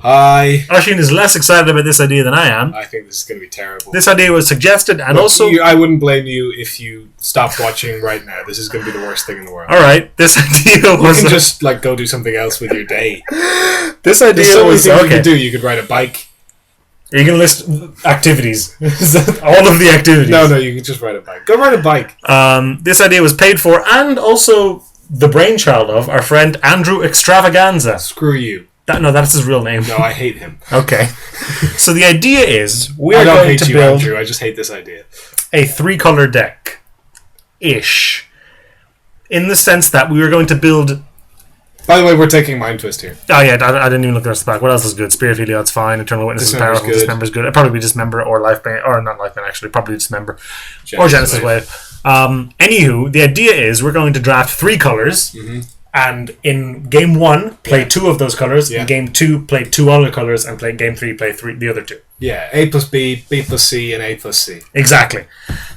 Hello. Hi. Oisin is less excited about this idea than I am. I think this is going to be terrible. This idea was suggested, and I wouldn't blame you if you stopped watching right now. This is going to be the worst thing in the world. All right, this idea was... You can just go do something else with your day. This idea was... Okay. You could do. You could ride a bike. Are you going to list activities? All of the activities? No, you can just ride a bike. Go ride a bike. This idea was paid for, and also the brainchild of our friend Andrew Extravaganza. Screw you. That's his real name. No, I hate him. Okay. So the idea is I don't hate you, Andrew. I just hate this idea. A 3-color deck-ish. In the sense that we were going to build... By the way, we're taking Mind Twist here. Oh yeah, I didn't even look at the rest of the back. What else is good? Spirit Heliod's fine. Eternal Witness is powerful. Dismember's good. It'd probably be Dismember or Lifebane, or not Lifebane actually. Probably Dismember or Genesis Wave. Anywho, the idea is we're going to draft 3 colors, and in game 1 play 2 of those colors. In game 2 play 2 other colors, and game 3 play the other 2. Yeah, A plus B, B plus C, and A plus C. Exactly.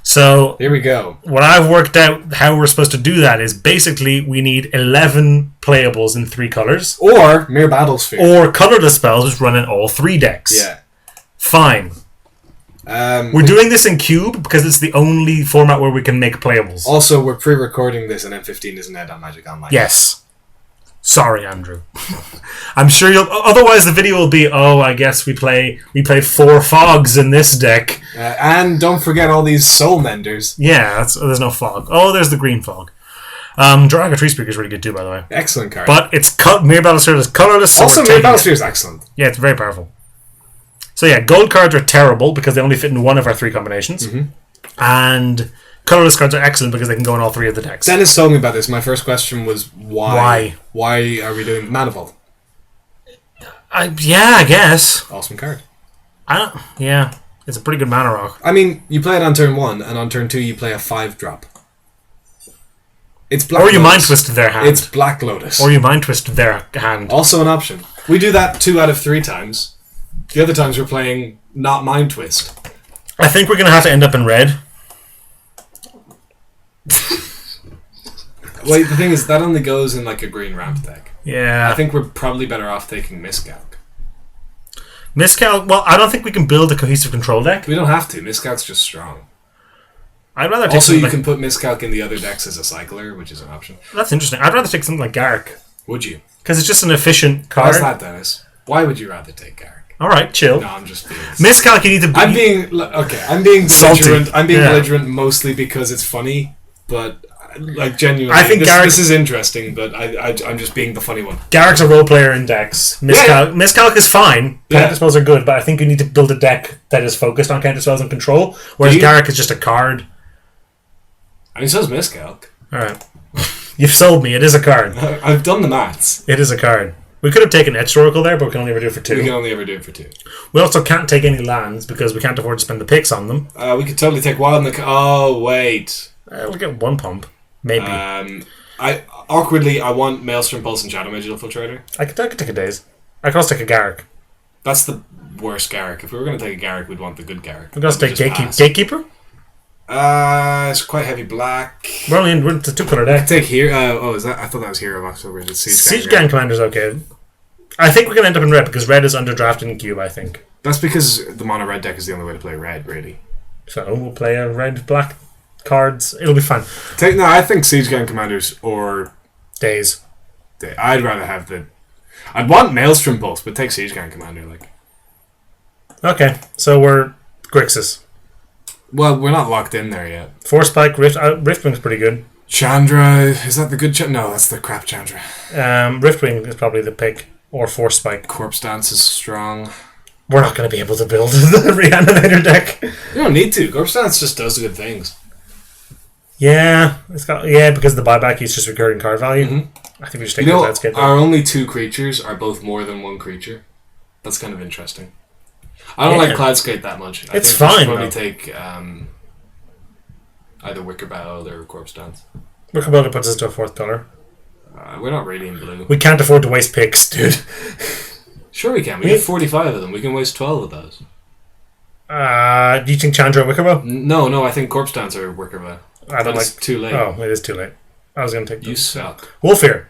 So here we go. What I've worked out how we're supposed to do that is basically we need 11 playables in 3 colors. Or Mere Battlesphere. Or colorless spells which run in all 3 decks. Yeah. Fine. We're doing this in Cube because it's the only format where we can make playables. Also, we're pre-recording this and M15 isn't out on Magic Online. Yes. Sorry, Andrew. I'm sure you'll... Otherwise, the video will be, I guess we play 4 fogs in this deck. And don't forget all these soul menders. Yeah, there's no fog. Oh, there's the green fog. Draga Tree Speaker is really good too, by the way. Excellent card. But it's Mere Battlesphere is colorless. Also, Mere Battlesphere is excellent. Yeah, it's very powerful. So yeah, gold cards are terrible because they only fit in one of our 3 combinations. And... colorless cards are excellent because they can go in all 3 of the decks. Denis told me about this. My first question was why? Why are we doing Mana Vault? I guess. Awesome card. Yeah, it's a pretty good mana rock. I mean, you play it on turn 1, and on turn 2 you play a 5-drop. It's Black Lotus. Or you Mind Twist their hand. It's Black Lotus. Or you Mind Twist their hand. Also an option. We do that 2 out of 3 times. The other times we're playing not Mind Twist. I think we're going to have to end up in red. Wait, the thing is, that only goes in like a green ramp deck. Yeah. I think we're probably better off taking Miscalc. Miscalc? Well, I don't think we can build a cohesive control deck. We don't have to. Miscalc's just strong. I'd rather take also, you can put Miscalc in the other decks as a cycler, which is an option. That's interesting. I'd rather take something like Garrick. Would you? Because it's just an efficient card. How's that, Dennis? Why would you rather take Garrick? Alright, chill. No, I'm just being... Miscalc, you need to be... I'm being belligerent. Salty. I'm being belligerent mostly because it's funny, but... Like, genuinely, I think this is interesting, but I'm just being the funny one. Garrick's a role player in decks. Miscalc is fine. Counter spells are good, but I think you need to build a deck that is focused on counter spells and control, whereas Garrick is just a card. I mean, so is Miscalc. Alright. You've sold me. It is a card. I've done the maths. It is a card. We could have taken Etched Oracle there, but we can only ever do it for 2. We can only ever do it for 2. We also can't take any lands because we can't afford to spend the picks on them. We could totally take Wild... Oh, wait. We'll get 1 pump. Maybe. I want Maelstrom Pulse and Shadow Mage Infiltrator. I could take a Daze. I could also take a Garrick. That's the worst Garrick. If we were going to take a Garrick, we'd want the good Garrick. We're going to take Gatekeeper? It's quite heavy black. We're only in the 2-color deck. Take here. Is that? I thought that was Hero of October. It's Siege Gang Commander's okay. I think we're going to end up in red because red is underdrafted in Cube, I think. That's because the mono red deck is the only way to play red, really. So we'll play a red-black cards. It'll be fun. I think Siege Gang Commanders or Daze. I'd rather have I'd want Maelstrom Pulse, but take Siege Gang Commander. Okay, so we're Grixis. Well, we're not locked in there yet. Force Spike, Riftwing's pretty good. Chandra, is that the good No, that's the crap Chandra. Riftwing is probably the pick, or Force Spike. Corpse Dance is strong. We're not going to be able to build the Reanimator deck. You don't need to. Corpse Dance just does good things. Yeah, because of the buyback, he's just recurring card value. I think we should take the landscape. Our only 2 creatures are both more than 1 creature. That's kind of interesting. I don't like Cloudscape that much. I think fine. We should probably take either Wicker Bow or Corpse Dance. Wicker Bow puts us to a 4th color. We're not really in blue. We can't afford to waste picks, dude. Sure we can. We have 45 of them. We can waste 12 of those. Do you think Chandra or Wicker Bow? No. I think Corpse Dance or Wicker Bow. It's too late. Oh, it is too late. I was going to take You suck. Wolfear.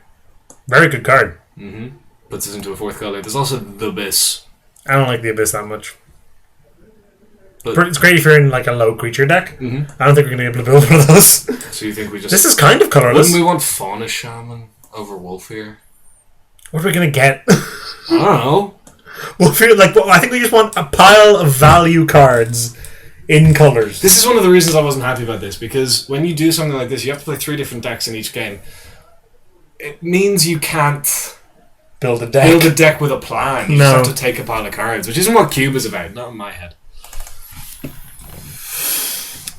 Very good card. puts us into a fourth colour. There's also the Abyss. I don't like the Abyss that much. But it's great if you're in like a low creature deck. Mm-hmm. I don't think we're going to be able to build one of those. So you think we just... This is kind of colourless. Wouldn't we want Fauna Shaman over Wolfear? What are we going to get? I don't know. Wolfear, I think we just want a pile of value cards in colours. This is one of the reasons I wasn't happy about this, because when you do something like this, you have to play 3 different decks in each game. It means you can't build a deck with a plan. You just have to take a pile of cards, which isn't what Cube is about, not in my head.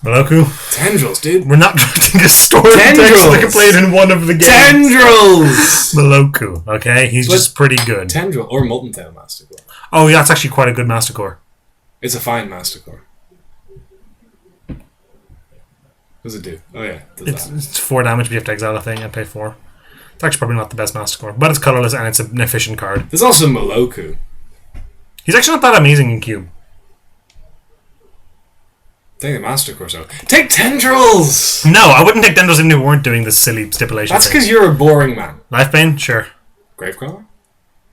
Moloku. Tendrils, dude. We're not drafting a story deck so they can play it in one of the games. Tendrils! Moloku, okay? He's just pretty good. Tendril or Molten Tail Mastercore. Oh, yeah, it's actually quite a good Mastercore. It's a fine Mastercore. What does it do? Oh, yeah. It's 4 damage, but you have to exile a thing and pay 4. It's actually probably not the best Mastercore, but it's colourless and it's an efficient card. There's also Moloku. He's actually not that amazing in Cube. Take the Mastercore, so. Take Tendrils! No, I wouldn't take Tendrils even if we weren't doing this silly stipulation. That's because you're a boring man. Lifebane? Sure. Gravecrawler?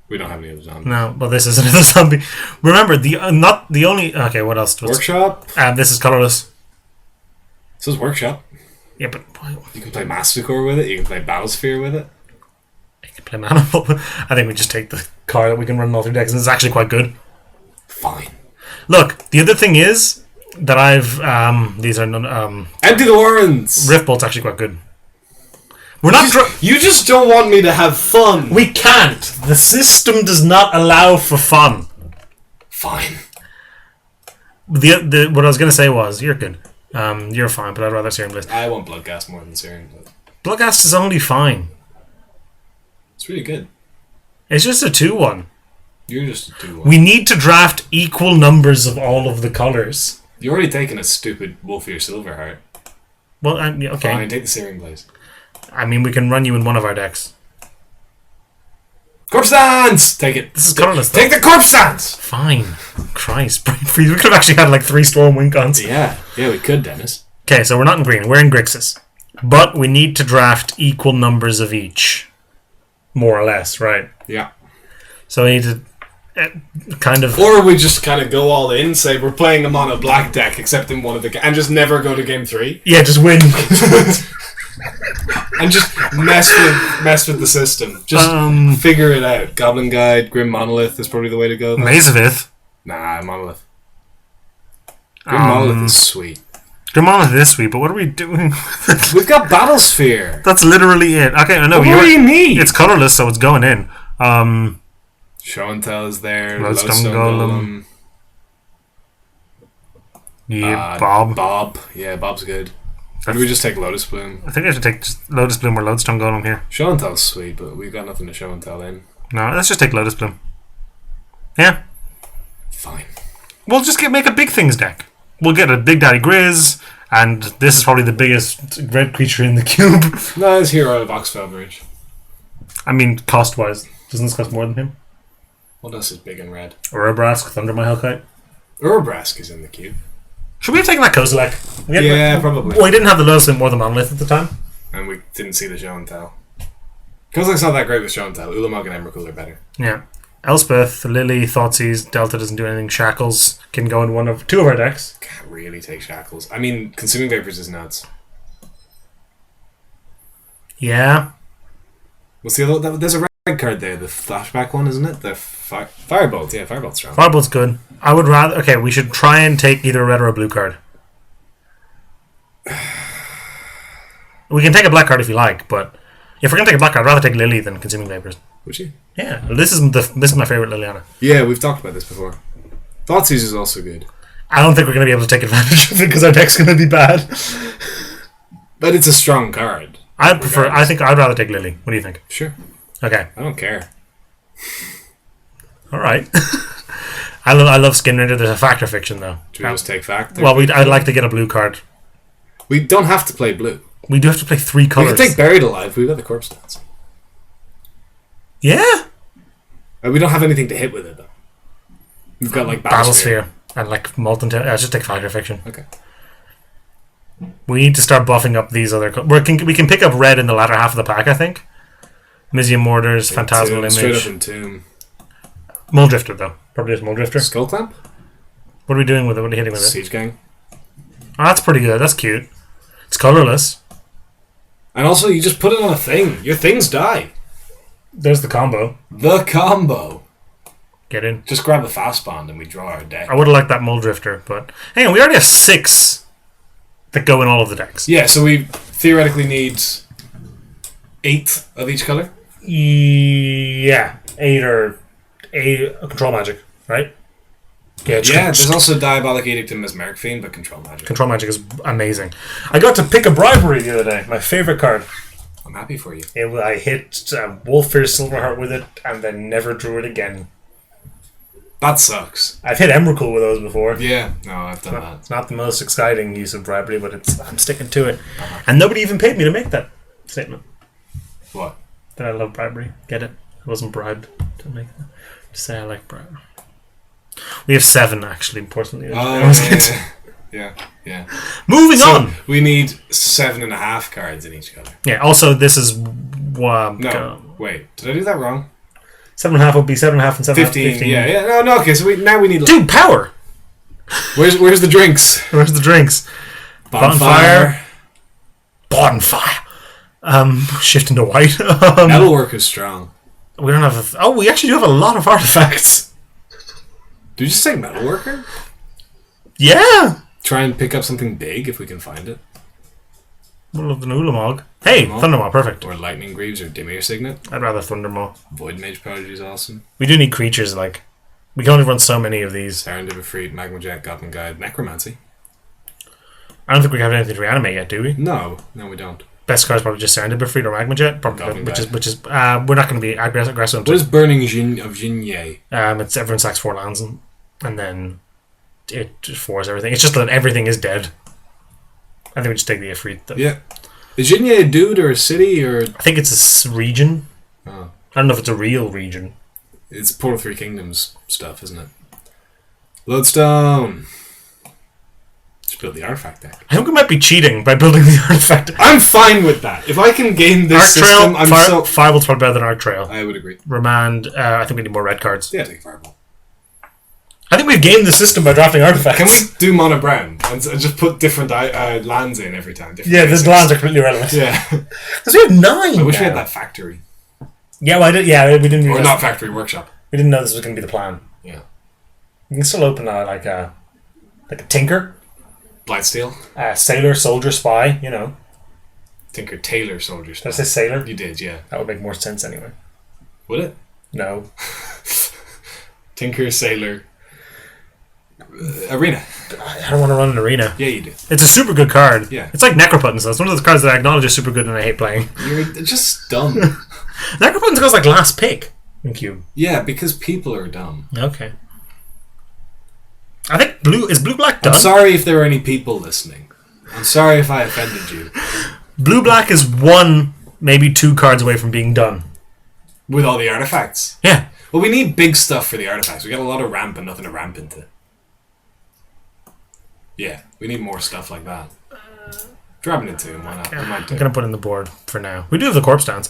We don't have any other zombies. No, well, this is another zombie. Remember, not the only... Okay, what else? Workshop? This is colourless. So is Workshop. Yeah, but... You can play Mastercore with it. You can play Battlesphere with it. You can play Manifold. I think we just take the card that we can run multi decks, and it's actually quite good. Fine. Look, the other thing is that I've... these are... Empty the Warrens! Riftbolt's actually quite good. We're not... You just don't want me to have fun. We can't. The system does not allow for fun. Fine. What I was going to say was, you're good. You're fine, but I'd rather Searing Blaze. I want Bloodghast more than Searing Blaze. Bloodghast is only fine. It's really good. It's just a 2-1. You're just a 2-1. We need to draft equal numbers of all of the colours. You're already taking a stupid Wolfear Silverheart. Well, okay. Fine, take the Searing Blaze. I mean, we can run you in one of our decks. Corpse Dance! Take it. This is colourless. Take the Corpse Dance! Fine. Christ. Brain Freeze. We could have actually had like 3 Stormwind Cons. Yeah, we could, Denis. Okay, so we're not in green. We're in Grixis. But we need to draft equal numbers of each. More or less, right? Yeah. So we need to kind of... Or we just kind of go all in, say we're playing them on a black deck, except in one of the... and just never go to game 3. Yeah, just win. And just mess with the system. Just figure it out. Goblin Guide, Grim Monolith is probably the way to go. Mazavith? Nah, Monolith. Grim Monolith is sweet. Grim Monolith is sweet, but what are we doing? We've got Battlesphere. That's literally it. Okay, I know. What do you need? It's colourless, so it's going in. Show and Tell is there. Lodestone Golem. Yeah, Bob. Bob. Yeah, Bob's good. Or do we just take Lotus Bloom? I think I should take just Lotus Bloom or Lodestone Golem here. Show and Tell's sweet, but we've got nothing to Show and Tell in. No, let's just take Lotus Bloom. Yeah. Fine. We'll just make a big things deck. We'll get a Big Daddy Grizz, and this is probably the biggest red creature in the cube. No, it's Hero of Oxfell Bridge. I mean, cost-wise. Doesn't this cost more than him? What else is big and red? Urabrask, Thundermaw Hellkite. Urabrask is in the cube. Should we have taken that Kozilek? Probably. Well, we didn't have the Lotus or the Monolith at the time. And we didn't see the Show and Tell. Kozilek's not that great with Show and Tell. Ulamog and Emrakul are better. Yeah. Elspeth, Lily, Thoughtseize, Delta doesn't do anything. Shackles can go in 2 of our decks. Can't really take Shackles. I mean, Consuming Vapors is nuts. Yeah. What's the other? There's a red card there, the flashback one, isn't it? The Firebolt. Yeah, Firebolt's strong. Firebolt's good. I would rather... Okay, we should try and take either a red or a blue card. We can take a black card if you like, but if we're going to take a black card, I'd rather take Lily than Consuming Vapors. Would you? Yeah. This is my favourite Liliana. Yeah, we've talked about this before. Thoughtseize is also good. I don't think we're going to be able to take advantage of it because our deck's going to be bad. But it's a strong card. I'd rather take Lily. What do you think? Sure. Okay. I don't care. Alright. I love Skin Render. There's a Factor Fiction, though. Do we just take Factor? Well, I'd like to get a blue card. We don't have to play blue. We do have to play 3 colours. We can take Buried Alive. We've got the Corpse Dance. Yeah? We don't have anything to hit with it, though. We've got, like, Battlesphere. And, like, Molten Tail. Just take Factor Fiction. Okay. We need to start buffing up these other... we can pick up red in the latter half of the pack, I think. Mizium Mortars, Phantasmal Image. Straight up Entomb. Muldrifter, though. Probably just Muldrifter. Skull Clamp? What are we doing with it? What are you hitting with it? Siege Gang. Oh, that's pretty good. That's cute. It's colourless. And also, you just put it on a thing. Your things die. There's the combo. The combo. Get in. Just grab a fast bond and we draw our deck. I would have liked that Muldrifter, but hang on, we already have 6 that go in all of the decks. Yeah, so we theoretically need 8 of each colour? Yeah. 8 or 8 control magic, right? Yeah, there's also Diabolic Edict and Mesmeric Fiend, but control magic. Control magic is amazing. I got to pick a bribery the other day. My favourite card. I'm happy for you. I hit Wolfir Silverheart with it and then never drew it again. That sucks. I've hit Emrakul with those before. Yeah, no, I've done that. It's not the most exciting use of bribery, but I'm sticking to it. And nobody even paid me to make that statement. What? That I love bribery. Get it? I wasn't bribed to make that. To say I like bribery. We have 7, actually, importantly. Yeah. Moving on! We need 7.5 cards in each colour. Yeah, also, this is... no, wait. Did I do that wrong? 7.5 would be 7.5 and 7.5. 15. Yeah. No, okay, so now we need... Dude, power! Where's the drinks? Where's the drinks? Bonfire. Shift into white. Metalwork is strong. We don't have... we actually do have a lot of artifacts. Did you just say Metalworker? Yeah! Try and pick up something big if we can find it. We'll have an Ulamog. Hey, Thundermaw, perfect. Or Lightning Greaves or Dimir Signet. I'd rather Thundermaw. Void Mage Prodigy is awesome. We do need creatures, like... We can only run so many of these. Serendip Freed, Magma Jet, Goblin Guide, Necromancy. I don't think we have anything to reanimate yet, do we? No, we don't. Best card is probably just Serendip Freed or Magma Jet, probably, which is we're not going to be aggressive. What is Burning of Jinye? It's everyone sacks 4 lands and then it fours everything. It's just that everything is dead. I think we just take the Ifrit though. Yeah. Is Jinye a dude or a city or? I think it's a region. Oh. I don't know if it's a real region. It's Portal 3 Kingdoms stuff, isn't it? Lodestone. Just build the artifact deck. I think we might be cheating by building the artifact. I'm fine with that. If I can game this Arc system, Trail, Firebolt's probably better than Arc Trail. I would agree. Remand, I think we need more red cards. Yeah, take a Fireball. I think we've gamed the system by drafting artifacts. Can we do mono brown and just put different lands in every time? Yeah, these lands are completely irrelevant. Yeah. Because we have 9 I wish now. we had that factory. Yeah, well, we didn't. Or not factory, workshop. We didn't know this was going to be the plan. Yeah. You can still open like a Tinker. Blightsteel. Sailor, Soldier, Spy, you know. Tinker, Tailor, Soldier, Spy. Did I say Sailor? You did, yeah. That would make more sense anyway. Would it? No. Tinker, Sailor... Arena. I don't want to run an Arena. Yeah, you do. It's a super good card. Yeah. It's like Necropotence. It's one of those cards that I acknowledge is super good and I hate playing. You're just dumb. Necropotence goes like last pick in Cube. Yeah, because people are dumb. Okay. I think blue-black done? I'm sorry if there are any people listening. I'm sorry if I offended you. Blue-black is 1, maybe 2 cards away from being done. With all the artifacts? Yeah. Well, we need big stuff for the artifacts. We got a lot of ramp and nothing to ramp into. Yeah, we need more stuff like that. Drop it into him, why not? I'm going to put in the board for now. We do have the Corpse Dance.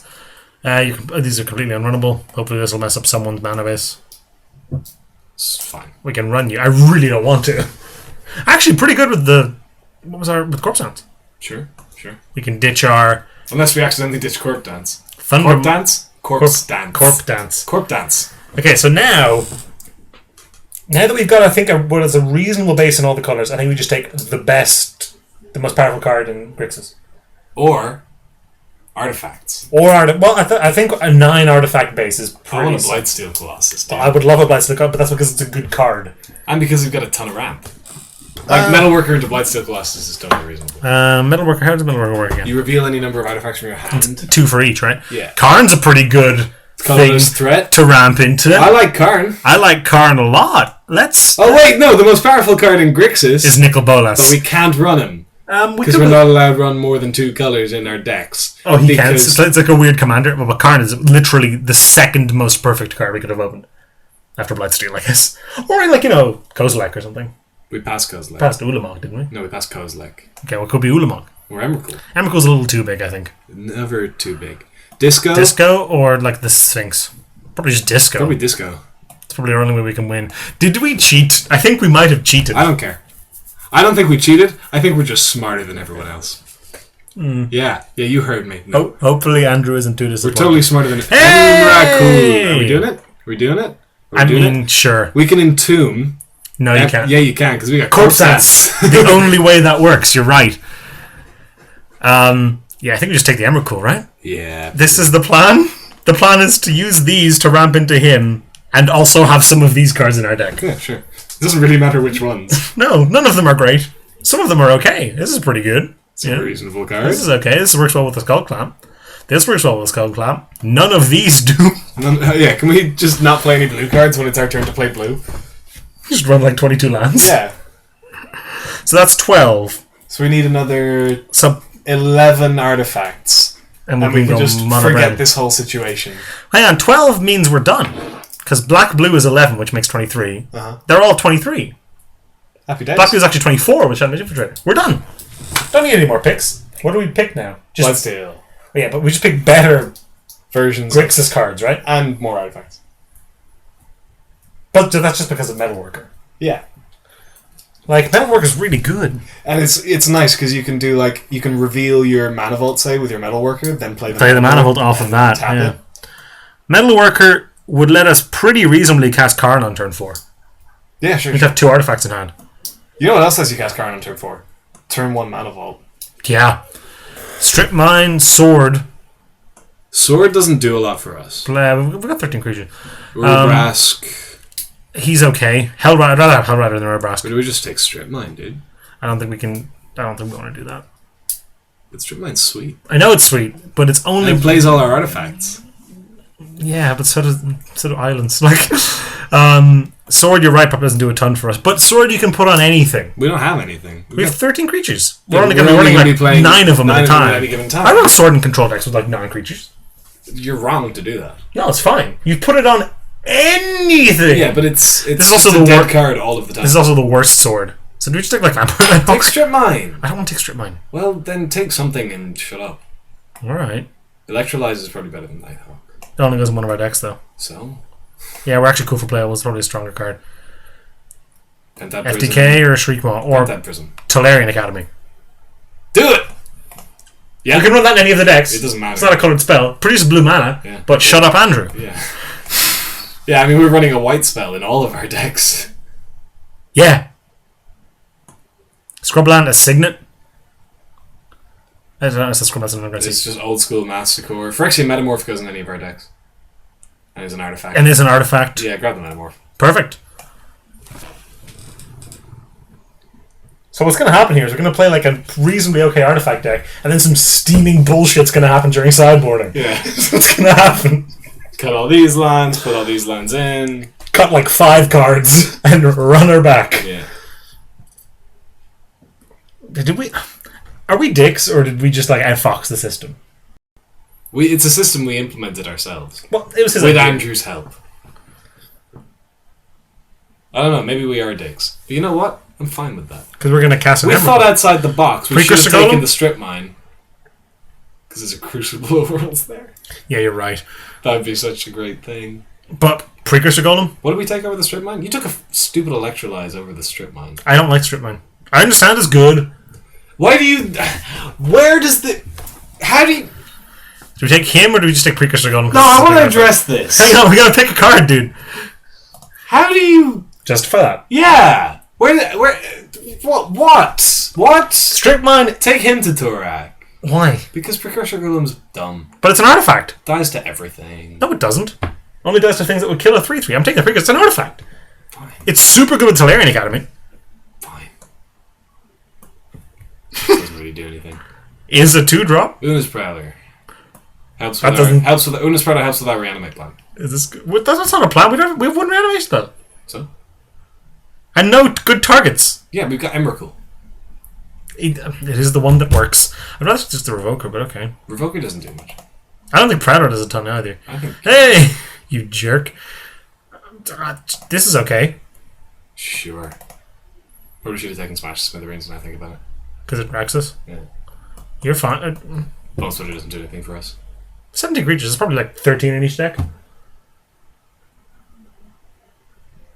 These are completely unrunnable. Hopefully this will mess up someone's mana base. It's fine. We can run you. I really don't want to. Actually, pretty good with with Corpse Dance. Sure. We can ditch our... Unless we accidentally ditch Corp Dance. Corp Dance? Corpse Dance. Corp Dance. Corp Dance. Okay, so now that we've got, I think, what is a reasonable base in all the colours, I think we just take the most powerful card in Grixis. Or artifacts. I think a 9 artifact base is pretty... I want a Blightsteel Colossus, dude. I would love a Blightsteel card, but that's because it's a good card. And because we've got a ton of ramp. Metalworker into Blightsteel Colossus is totally reasonable. Metalworker, how does Metalworker work again? You reveal any number of artifacts from your hand. 2 for each, right? Yeah. Karn's a pretty good threat to ramp into. I like Karn. I like Karn a lot. Oh wait, no, the most powerful card in Grixis is Nicol Bolas. But we can't run him. Because we're not allowed to run more than 2 colours in our decks. Oh, he can. It's like a weird commander. Well, but Karn is literally the second most perfect card we could have opened. After Blightsteel, I guess. Or Kozilek or something. We passed Kozilek. Passed Ulamog, didn't we? No, we passed Kozilek. Okay, well, it could be Ulamog. Or Emrakul. Emrakul's a little too big, I think. Never too big. Disco? Disco or like the Sphinx? Probably just Disco. Probably Disco. It's probably the only way we can win. Did we cheat? I think we might have cheated. I don't care. I don't think we cheated. I think we're just smarter than everyone else. Yeah, you heard me. No. Hopefully Andrew isn't too disappointed. We're totally smarter than Hey! Are we doing it? Are we doing it? I mean, sure. We can entomb. No, you can't. Yeah, you can, because we got corpse stats. The only way that works. You're right. Yeah, I think we just take the Emrakul, right? Yeah. This is the plan. The plan is to use these to ramp into him, and also have some of these cards in our deck. Yeah, sure. It doesn't really matter which ones. No, none of them are great. Some of them are okay. This is pretty good. It's a reasonable card. This is okay. This works well with the Skull Clamp. This works well with the Skull Clamp. None of these do. Yeah, can we just not play any blue cards when it's our turn to play blue? Just run like 22 lands. Yeah. So that's 12. So we need another 11 artifacts. And we can just forget this whole situation. Hang on, 12 means we're done. Because black-blue is 11, which makes 23. They're all 23. Happy days. Black-blue is actually 24 with Shadow Infiltrator. We're done. Don't need any more picks. What do we pick now? Just Bloodsteel. Yeah, but we just pick better versions. Grixis cards, right? And more artifacts. But that's just because of Metalworker. Yeah. Like, Metalworker's really good. And it's nice because you can do, like, you can reveal your Mana Vault, say, with your Metalworker, then play the Mana Vault off of that. Yeah. Metalworker would let us pretty reasonably cast Karn on turn 4. Yeah, sure. We'd have 2 artifacts in hand. You know what else lets you cast Karn on turn 4? Turn 1 Mana Vault. Yeah. Strip Mine, Sword. Sword doesn't do a lot for us. We've got 13 creatures. Urabrask. He's okay. I'd rather have Hellrider than Urabrask. But do we just take Strip Mine, dude? I don't think we want to do that. But Strip Mine's sweet. I know it's sweet, but it's only... And it plays all our artifacts. Yeah, but so do Islands. Like, Sword, you're right, probably doesn't do a ton for us. But Sword you can put on anything. We don't have anything. We have 13 creatures. Yeah, we're only going to be running like 9 of them at a time. At any given time. I run Sword and Control decks with like 9 creatures. You're wrong to do that. No, it's fine. You put it on anything. Yeah, but it's this is also the dead card all of the time. This is also the worst Sword. So do we just take like take Strip Mine? I don't want to take Strip Mine. Well, then take something and shut up. Alright. Electrolyze is probably better than Nighthawk. It only goes in one of our decks though. So? Yeah, we're actually cool for play. It's probably a stronger card. FDK Prism. Or Shriekmaw or Tolarian Academy. Do it! Yeah. You can run that in any of the decks. It doesn't matter. It's not a coloured spell. Produces blue mana, but shut up Andrew. Yeah. Yeah, I mean, we're running a white spell in all of our decks. Yeah. Scrubland, a Signet. I don't know, it's a Scrubland. It's just old school Massacre. Phyrexian Metamorph goes in any of our decks. And is an artifact. And is an artifact. Yeah, grab the Metamorph. Perfect. So what's going to happen here is we're going to play like a reasonably okay artifact deck, and then some steaming bullshit's going to happen during sideboarding. Yeah. That's what's going to happen. Cut all these lands, put all these lands in. Cut like 5 cards, and run her back. Yeah. Did we... Are we dicks, or did we just like outfox the system? It's a system we implemented ourselves. Well, it was his with idea. Andrew's help. I don't know, maybe we are dicks. But you know what? I'm fine with that. Because we're going to cast an We Emerald. thought outside the box. We should have taken the Strip Mine. Because there's a Crucible of Worlds there. Yeah, you're right. That would be such a great thing. But Precursor Golem? What did we take over the Strip Mine? You took a stupid Electrolyze over the Strip Mine. I don't like Strip Mine. I understand it's good. Why do you... Where does the... How do you... Do we take him, or do we just take Precursor Golem? No, I want to address this. Hang on, we got to pick a card, dude. How do you... Justify that. Yeah. Where... What? Strip Mine... Take him to Turak. Why? Because Precursor Golem's dumb. But it's an artifact. Dies to everything. No, it doesn't. Only dies to things that would kill a 3/3. I'm taking the Precursor. It's an artifact. Fine. It's super good with Tolarian Academy. Fine. Doesn't really do anything. Is a 2-drop. Una's Prowler. Helps with Una's Prowler helps with our reanimate plan. Is this good? That's not a plan. We have 1 reanimation spell. So? And no good targets. Yeah, we've got Emrakul. It is the one that works. I'd rather just the Revoker, but okay. Revoker doesn't do much. I don't think Prowler does a ton either. I think... Hey! You jerk. This is okay. Sure. Probably should have taken Smash Smithereens when I think about it. Because it wrecks us? Yeah. You're fine. Most of it doesn't do anything for us. 17 creatures is probably like 13 in each deck.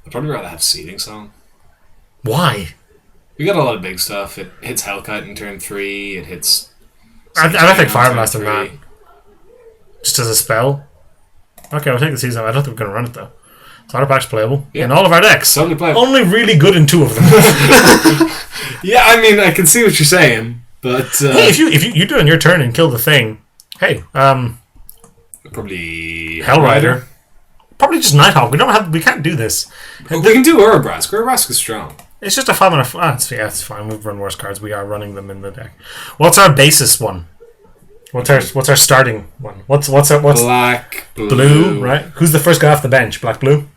I'd probably rather have Seeding Song. Why? We got a lot of big stuff. It hits Hellkite in turn 3. It hits... I don't think Fire Blast in that. Just as a spell. Okay, I'll take the Season. I don't think we're going to run it though. Slaughter Pack's playable in all of our decks. Totally playable. Only really good in 2 of them. Yeah, I mean, I can see what you're saying, but hey, if you do it on your turn and kill the thing, hey, probably Hellrider. Probably just Nighthawk. We can't do this. We can do Urabrask. Urabrask is strong. It's just a 5 and a... it's fine. We've run worse cards. We are running them in the deck. What's our basis one? What's our starting one? What's Black, blue, right? Who's the first guy off the bench? Black, blue?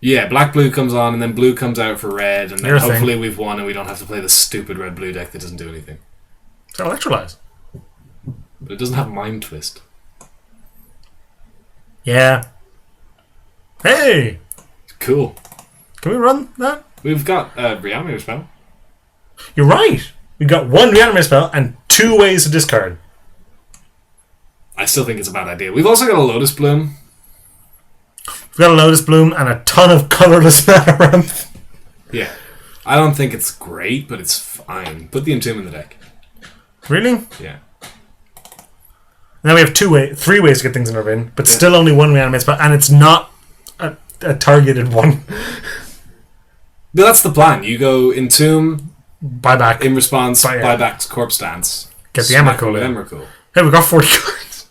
Yeah, black, blue comes on, and then blue comes out for red, and then hopefully we've won and we don't have to play the stupid red-blue deck that doesn't do anything. So Electrolyze. But it doesn't have Mind Twist. Yeah. Hey! Cool. Can we run that? We've got a Reanimator spell. You're right! We've got 1 Reanimator spell and 2 ways to discard. I still think it's a bad idea. We've also got a Lotus Bloom. We've got a Lotus Bloom and a ton of colourless mana around. Yeah. I don't think it's great, but it's fine. Put the Entomb in the deck. Really? Yeah. Now we have 3 ways to get things in our bin, but still only 1 Reanimate spell, and it's not a targeted one. But that's the plan. You go Entomb, buy back. in response, buy back Corpse Dance. Get the Emrakul in. Emrakul. Hey, we got 40 cards.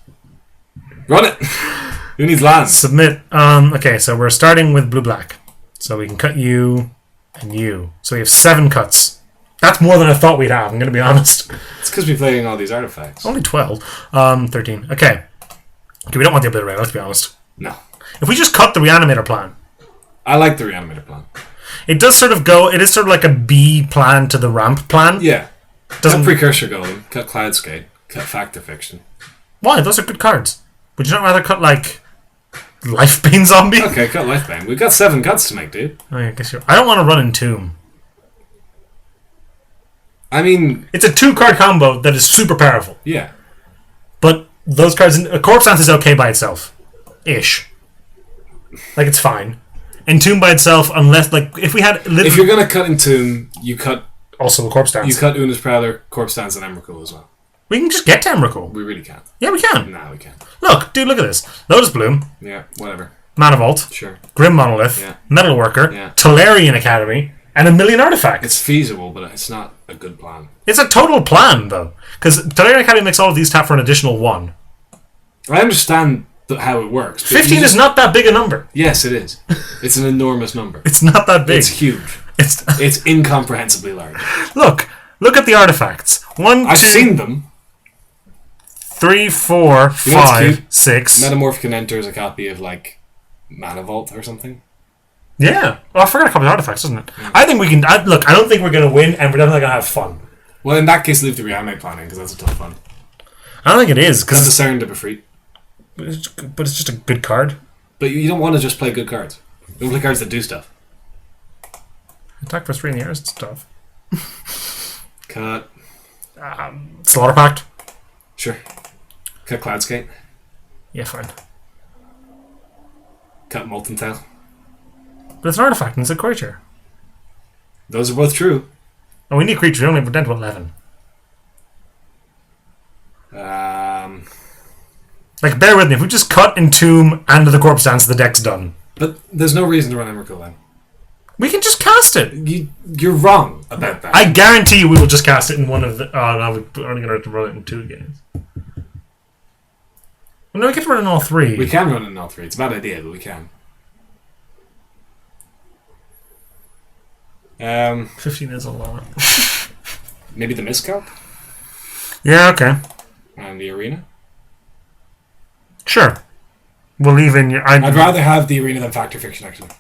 Run it! Who needs lands? Submit. Okay, so we're starting with blue-black. So we can cut you and you. So we have 7 cuts. That's more than I thought we'd have, I'm going to be honest. It's because we're playing all these artifacts. Only 12. 13. Okay, we don't want the Obliterator, let's be honest. No. If we just cut the Reanimator plan. I like the Reanimator plan. It does sort of go... It is sort of like a B plan to the ramp plan. Yeah. Doesn't... Cut Precursor Golem, cut Cloudskate, cut Factor Fiction. Why? Those are good cards. Would you not rather cut, like... Lifebane Zombie? Okay, cut Lifebane. We've got 7 cuts to make, dude. Oh, yeah, I guess I don't want to run Entomb. I mean... It's a 2-card combo that is super powerful. Yeah. But those cards... A Corpse Dance is okay by itself. Ish. Like, it's fine. Entomb by itself, unless... Like, if we had... If you're going to cut Entomb, you cut... Also the Corpse Dance. You cut Una's Prowler, Corpse Dance, and Emrakul as well. We can just get to Emrakul. We really can't. Yeah, we can. No, we can't. Look, dude, look at this. Lotus Bloom. Yeah, whatever. Mana Vault. Sure. Grim Monolith. Yeah. Metalworker. Yeah. Tolarian Academy. And a million artifacts. It's feasible, but it's not a good plan. It's a total plan, though. Because Tolarian Academy makes all of these tap for an additional 1. I understand how it works. 15 is not that big a number. Yes, it is. It's an enormous number. It's not that big. It's huge. It's incomprehensibly large. Look at the artifacts. 1, 2... I've seen them. 3, 4, 5, 6. Metamorph can enter as a copy of, like, Mana Vault or something. Yeah. Oh, I forgot a couple of artifacts, doesn't it? Yeah. I think we can... Look, I don't think we're going to win, and we're definitely going to have fun. Well, in that case, leave the Reanimate planning, because that's a ton of fun. I don't think it is, because... That's a Serendipity. But it's just a good card. But you don't want to just play good cards. You want to play cards that do stuff. Attack for 3 in the air and stuff. Cut. Slaughter Pact. Sure. Cut Cloudskate. Yeah, fine. Cut Molten Tail. But it's an artifact and it's a creature. Those are both true. Oh, we need creatures. We only have down to 11. Like, bear with me. If we just cut Entomb and the Corpse Dance, the deck's done. But there's no reason to run Emrakul then. We can just cast it. You're wrong about that. I guarantee you we will just cast it in one of the... Oh, no, we're only going to have to run it in 2 games. Well, no, we can run it in all 3. We can run it in all 3. It's a bad idea, but we can. 15 is a lot. Maybe the Miscalc? Yeah, okay. And the Arena? Sure. We'll leave in your... I'd rather have the Arena than Factor Fiction, actually.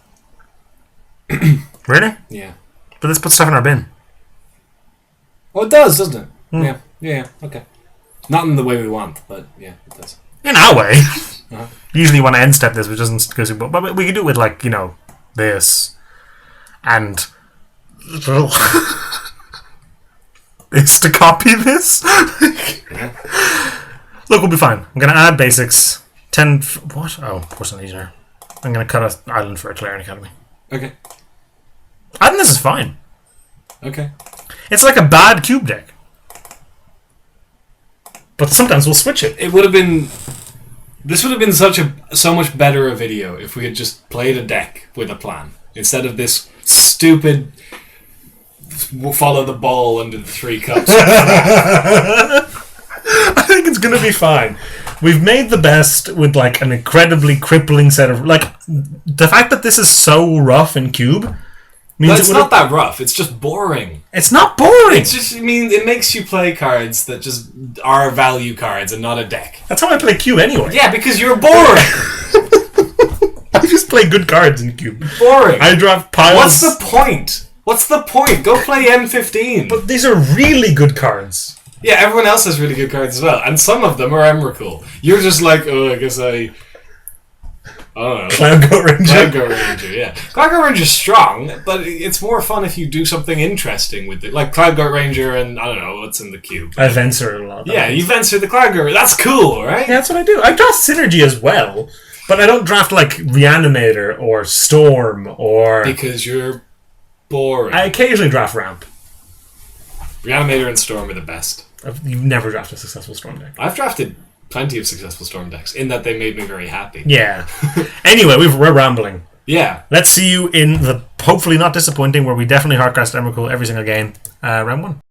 Really? Yeah. But this puts stuff in our bin. Oh, it does, doesn't it? Mm. Yeah, okay. Not in the way we want, but yeah, it does. In our way. Uh-huh. Usually you want to end step this, which doesn't go super... But we can do it with, like, you know, this. And... Is to copy this? Look, we'll be fine. I'm going to add basics. 10... What? Oh, of course not easier. I'm going to cut an island for a Clarion Academy. Okay. I think this is fine. Okay. It's like a bad cube deck. But sometimes we'll switch it. It would have been... This would have been so much better a video if we had just played a deck with a plan. Instead of this stupid... follow the ball under the 3 cups. I think it's going to be fine. We've made the best with like an incredibly crippling set of... Like, the fact that this is so rough in cube... means it's not that rough. It's just boring. It's not boring. It's just, it makes you play cards that just are value cards and not a deck. That's how I play cube anyway. Yeah, because you're boring. I just play good cards in cube. Boring. I draft piles. What's the point? What's the point? Go play M15. But these are really good cards. Yeah, everyone else has really good cards as well, and some of them are Emrakul. You're just like, I guess I don't know. Cloud Goat Ranger. Cloud Goat Ranger, yeah. Cloud Goat Ranger's strong, but it's more fun if you do something interesting with it. Like Cloud Goat Ranger and, I don't know, what's in the cube. I Venser a lot. Yeah, you Venser the Cloud Goat Ranger. That's cool, right? Yeah, that's what I do. I draft Synergy as well, but I don't draft, like, Reanimator or Storm or... Because you're boring. I occasionally draft Ramp. Reanimator and Storm are the best. You've never drafted a successful Storm deck. I've drafted plenty of successful Storm decks, in that they made me very happy. Yeah. Anyway, we're rambling. Yeah. Let's see you in the hopefully not disappointing, where we definitely hardcast Emrakul every single game, round 1.